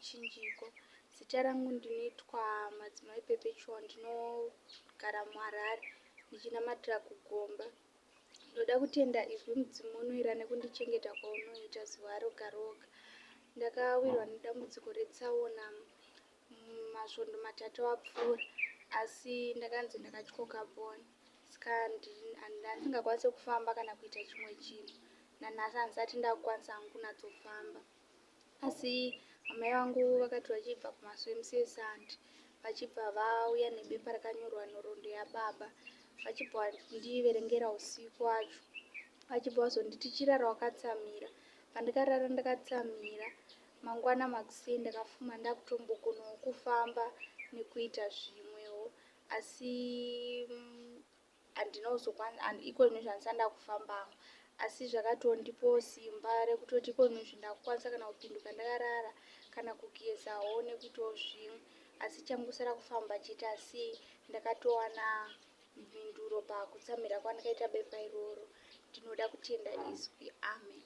Muchinjikwa. Zita rangu ndinoitwa Madzimai Perpetual, ndinogara muHarare ndichinamatira kuGomba. Ndoda kutenda izvi Mudzimu unoira nekundichengeta kwaunoita zuva roga roga. Ndakawirwa nedambudziko retsaona masvondo 3 apfuura, asi ndakanzi ndakatyoka bhoni, saka handingakwanisi kufamba kana kuita chimwe chinhu. Nanhasi handisati ndakukwanisa hangu kunatsofamba. Asi amai vangu vakati vachibva kumasowe musesandi, vachibva vauya nebepa rakanyorwa nhoroondo yababa, vachibva vandiverengera usiku wacho, vachibva vazonditi chirara wakatsamira. Pandakarara ndakatsamira, mangwana makusei ndakafuma ndakutombokonawo kufamba nekuita zvimwewo, asi iko nezvandisati ndakufambawo, asi zvakatondipawo simba rekutoti iko nezvi ndakukwanisa kana kupinduka ndakarara kana kugezawo nekuitawo zvimwe. Asi changosara kufamba chete, asi ndakatowana mhinduro pakutsamira kwandakaita bepa iroro. Ndinoda kutenda izvi. Amen.